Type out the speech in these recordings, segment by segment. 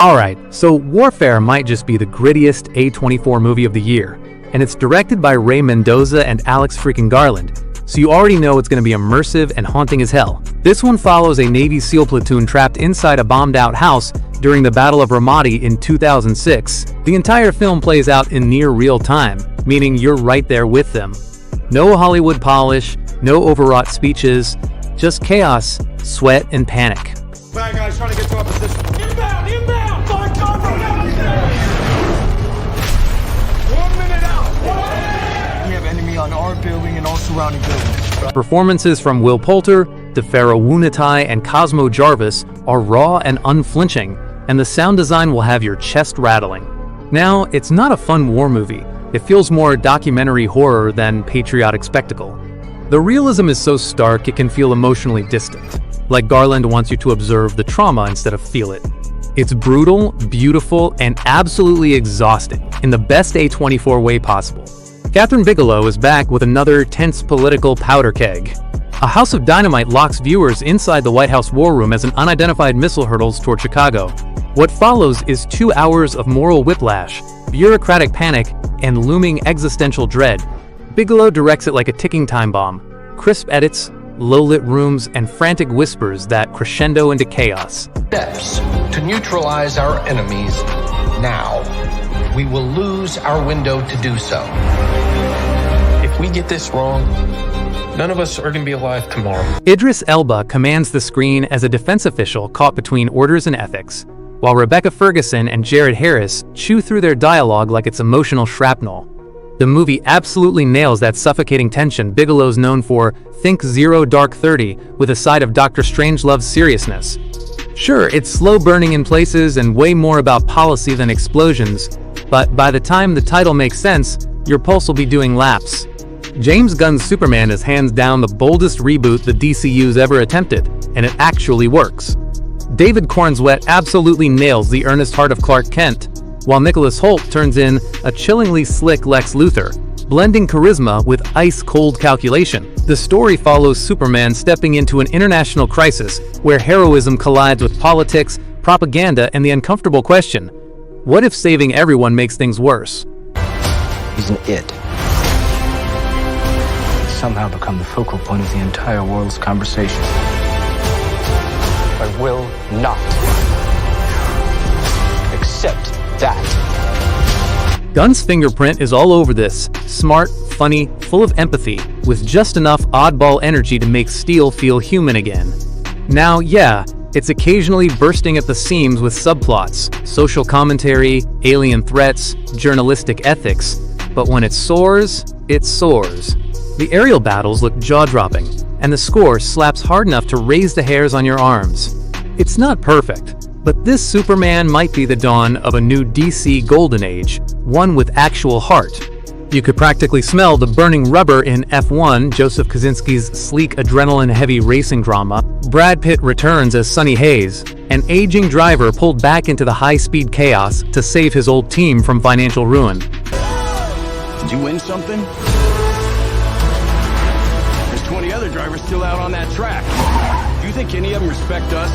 Alright, so Warfare might just be the grittiest A24 movie of the year, and it's directed by Ray Mendoza and Alex freaking Garland, so you already know it's going to be immersive and haunting as hell. This one follows a Navy SEAL platoon trapped inside a bombed-out house during the Battle of Ramadi in 2006. The entire film plays out in near real time, meaning you're right there with them. No Hollywood polish, no overwrought speeches, just chaos, sweat, and panic. Bad guys trying to get to our position. Inbound! Inbound! Find cover! 1 minute out! We have enemy on our building and all surrounding buildings. Performances from Will Poulter, DeFaro Wunatai, and Cosmo Jarvis are raw and unflinching, and the sound design will have your chest rattling. Now, it's not a fun war movie. It feels more documentary horror than patriotic spectacle. The realism is so stark it can feel emotionally distant, like Garland wants you to observe the trauma instead of feel it. It's brutal, beautiful, and absolutely exhausting in the best A24 way possible. Kathryn Bigelow is back with another tense political powder keg. A House of Dynamite locks viewers inside the White House war room as an unidentified missile hurtles toward Chicago. What follows is 2 hours of moral whiplash, bureaucratic panic, and looming existential dread. Bigelow directs it like a ticking time bomb. Crisp edits, low-lit rooms, and frantic whispers that crescendo into chaos. Steps to neutralize our enemies now. We will lose our window to do so. If we get this wrong, none of us are going to be alive tomorrow. Idris Elba commands the screen as a defense official caught between orders and ethics, while Rebecca Ferguson and Jared Harris chew through their dialogue like it's emotional shrapnel. The movie absolutely nails that suffocating tension Bigelow's known for. Think Zero Dark 30 with a side of Dr. Strangelove's seriousness. Sure, it's slow burning in places and way more about policy than explosions, but by the time the title makes sense, your pulse will be doing laps. James Gunn's Superman is hands down the boldest reboot the DCU's ever attempted, and it actually works. David Cornswet absolutely nails the earnest heart of Clark Kent, while Nicholas Hoult turns in a chillingly slick Lex Luthor, blending charisma with ice-cold calculation. The story follows Superman stepping into an international crisis where heroism collides with politics, propaganda, and the uncomfortable question, what if saving everyone makes things worse? He's an it. He's somehow become the focal point of the entire world's conversation. I will not accept that. Gunn's fingerprint is all over this, smart, funny, full of empathy, with just enough oddball energy to make Steel feel human again. Now, yeah, it's occasionally bursting at the seams with subplots, social commentary, alien threats, journalistic ethics, but when it soars, it soars. The aerial battles look jaw-dropping, and the score slaps hard enough to raise the hairs on your arms. It's not perfect, but this Superman might be the dawn of a new DC golden age, one with actual heart. You could practically smell the burning rubber in F1, Joseph Kosinski's sleek adrenaline-heavy racing drama. Brad Pitt returns as Sonny Hayes, an aging driver pulled back into the high-speed chaos to save his old team from financial ruin. Did you win something? There's 20 other drivers still out on that track. Do you think any of them respect us?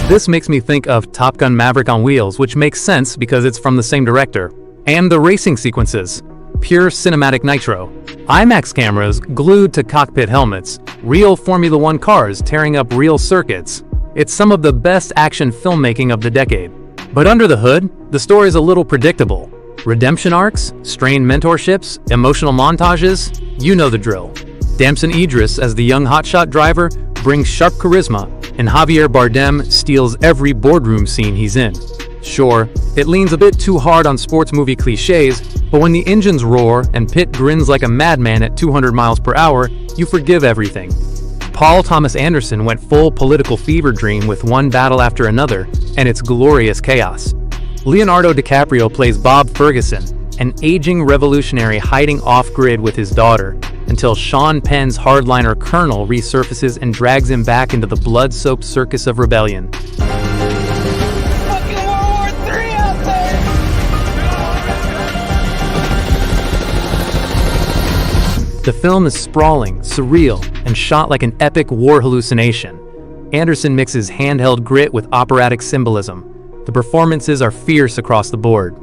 This makes me think of Top Gun Maverick on wheels, which makes sense because it's from the same director. And the racing sequences. Pure cinematic nitro. IMAX cameras glued to cockpit helmets. Real Formula One cars tearing up real circuits. It's some of the best action filmmaking of the decade. But under the hood, the story's a little predictable. Redemption arcs, strained mentorships, emotional montages, you know the drill. Damson Idris as the young hotshot driver brings sharp charisma, and Javier Bardem steals every boardroom scene he's in. Sure, it leans a bit too hard on sports movie cliches, but when the engines roar and Pitt grins like a madman at 200 miles per hour, you forgive everything. Paul Thomas Anderson went full political fever dream with one battle after another, and it's glorious chaos. Leonardo DiCaprio plays Bob Ferguson, an aging revolutionary hiding off-grid with his daughter, until Sean Penn's hardliner Colonel resurfaces and drags him back into the blood-soaked circus of rebellion. The film is sprawling, surreal, and shot like an epic war hallucination. Anderson mixes handheld grit with operatic symbolism. The performances are fierce across the board.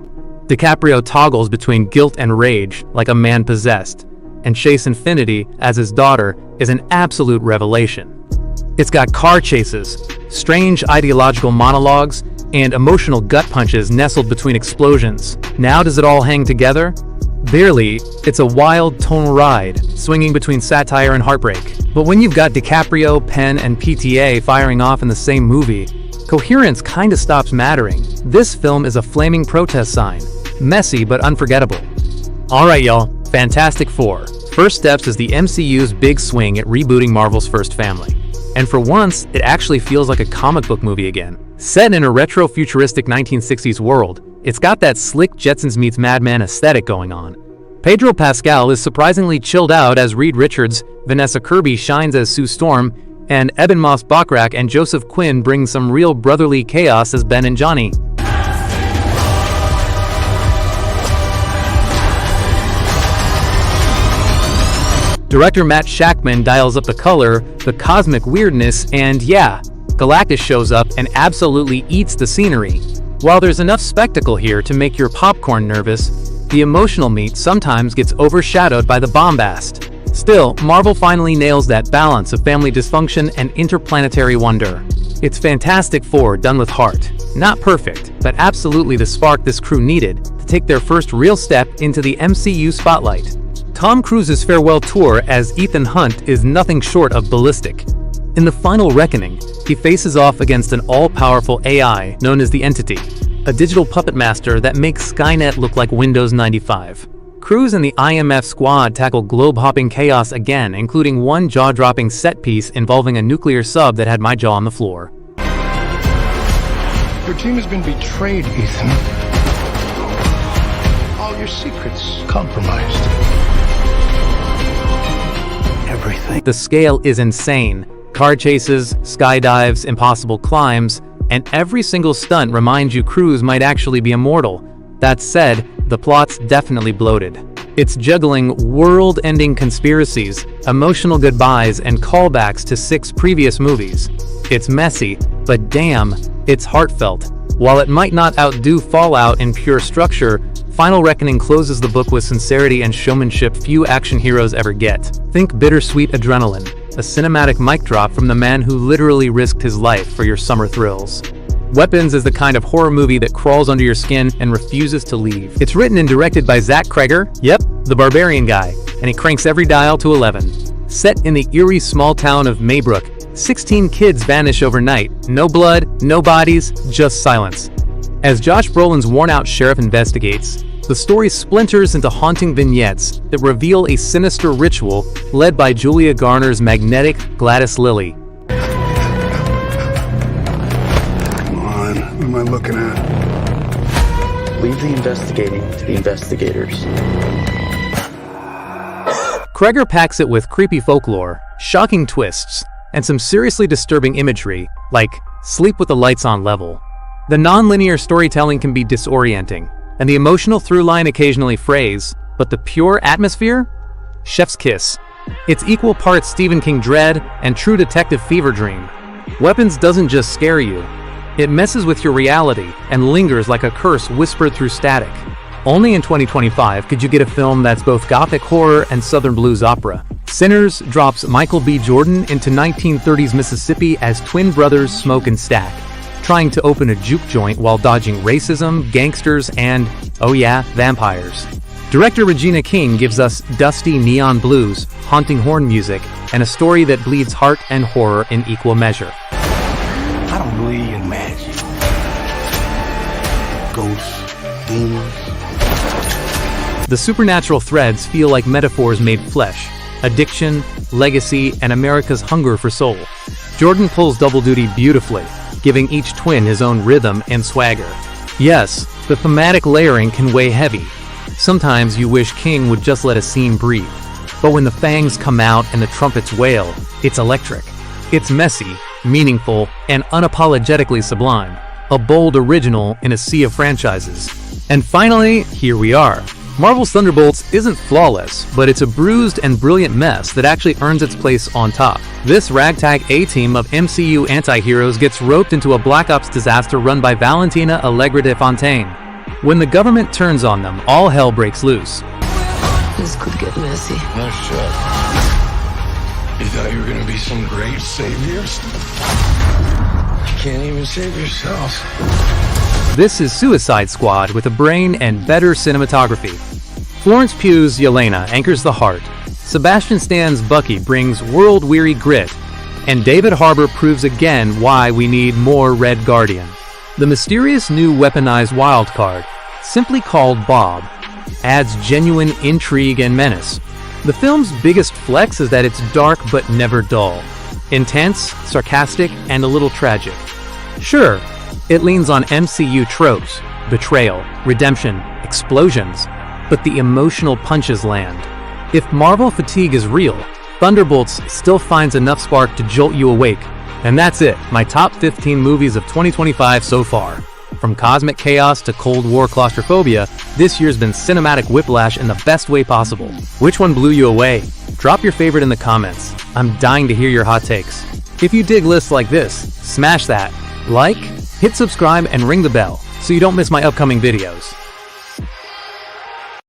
DiCaprio toggles between guilt and rage like a man possessed, and Chase Infinity as his daughter is an absolute revelation. It's got car chases, strange ideological monologues, and emotional gut punches nestled between explosions. Now does it all hang together? Barely. It's a wild tonal ride, swinging between satire and heartbreak. But when you've got DiCaprio, Penn, and PTA firing off in the same movie, coherence kinda stops mattering. This film is a flaming protest sign. Messy but unforgettable. Alright y'all, Fantastic Four. First Steps is the MCU's big swing at rebooting Marvel's first family. And for once, it actually feels like a comic book movie again. Set in a retro-futuristic 1960s world, it's got that slick Jetsons meets Mad Men aesthetic going on. Pedro Pascal is surprisingly chilled out as Reed Richards, Vanessa Kirby shines as Sue Storm, and Ebon Moss-Bachrach and Joseph Quinn bring some real brotherly chaos as Ben and Johnny. Director Matt Shakman dials up the color, the cosmic weirdness, and yeah, Galactus shows up and absolutely eats the scenery. While there's enough spectacle here to make your popcorn nervous, the emotional meat sometimes gets overshadowed by the bombast. Still, Marvel finally nails that balance of family dysfunction and interplanetary wonder. It's Fantastic Four done with heart. Not perfect, but absolutely the spark this crew needed to take their first real step into the MCU spotlight. Tom Cruise's farewell tour as Ethan Hunt is nothing short of ballistic. In the final reckoning, he faces off against an all-powerful AI known as the Entity, a digital puppet master that makes Skynet look like Windows 95. Cruise and the IMF squad tackle globe-hopping chaos again, including one jaw-dropping set piece involving a nuclear sub that had my jaw on the floor. Your team has been betrayed, Ethan. All your secrets compromised. Everything. The scale is insane. Car chases, skydives, impossible climbs, and every single stunt reminds you Cruise might actually be immortal. That said, the plot's definitely bloated. It's juggling world-ending conspiracies, emotional goodbyes, and callbacks to 6 previous movies. It's messy, but damn, it's heartfelt. While it might not outdo Fallout in pure structure, Final Reckoning closes the book with sincerity and showmanship few action heroes ever get. Think bittersweet adrenaline, a cinematic mic drop from the man who literally risked his life for your summer thrills. Weapons is the kind of horror movie that crawls under your skin and refuses to leave. It's written and directed by Zach Kreger, yep, the Barbarian guy, and he cranks every dial to 11. Set in the eerie small town of Maybrook, 16 kids vanish overnight. No blood, no bodies, just silence. As Josh Brolin's worn-out sheriff investigates, the story splinters into haunting vignettes that reveal a sinister ritual led by Julia Garner's magnetic Gladys Lily. Come on, what am I looking at? Leave the investigating to the investigators. Kreger packs it with creepy folklore, shocking twists, and some seriously disturbing imagery, like sleep with the lights on level. The non-linear storytelling can be disorienting, and the emotional through-line occasionally frays, but the pure atmosphere? Chef's kiss. It's equal parts Stephen King dread and true detective fever dream. Weapons doesn't just scare you, it messes with your reality and lingers like a curse whispered through static. Only in 2025 could you get a film that's both gothic horror and southern blues opera. Sinners drops Michael B. Jordan into 1930s Mississippi as twin brothers smoke and stack, trying to open a juke joint while dodging racism, gangsters, and, oh yeah, vampires. Director Regina King gives us dusty neon blues, haunting horn music, and a story that bleeds heart and horror in equal measure. I don't believe in magic. Ghosts, demons. The supernatural threads feel like metaphors made flesh: addiction, legacy, and America's hunger for soul. Jordan pulls double duty beautifully, giving each twin his own rhythm and swagger. Yes, the thematic layering can weigh heavy. Sometimes you wish King would just let a scene breathe. But when the fangs come out and the trumpets wail, it's electric. It's messy, meaningful, and unapologetically sublime. A bold original in a sea of franchises. And finally, here we are. Marvel's Thunderbolts isn't flawless, but it's a bruised and brilliant mess that actually earns its place on top. This ragtag A-team of MCU anti-heroes gets roped into a Black Ops disaster run by Valentina Allegra de Fontaine. When the government turns on them, all hell breaks loose. This could get messy. No shit. You thought you were gonna be some great saviors? You can't even save yourself. This is Suicide Squad with a brain and better cinematography. Florence Pugh's Yelena anchors the heart, Sebastian Stan's Bucky brings world-weary grit, and David Harbour proves again why we need more Red Guardian. The mysterious new weaponized wildcard, simply called Bob, adds genuine intrigue and menace. The film's biggest flex is that it's dark but never dull, intense, sarcastic, and a little tragic. Sure, it leans on MCU tropes, betrayal, redemption, explosions, but the emotional punches land. If Marvel fatigue is real, Thunderbolts still finds enough spark to jolt you awake. And that's it, my top 15 movies of 2025 so far. From cosmic chaos to Cold War claustrophobia, this year's been cinematic whiplash in the best way possible. Which one blew you away? Drop your favorite in the comments. I'm dying to hear your hot takes. If you dig lists like this, smash that like, hit subscribe, and ring the bell so you don't miss my upcoming videos.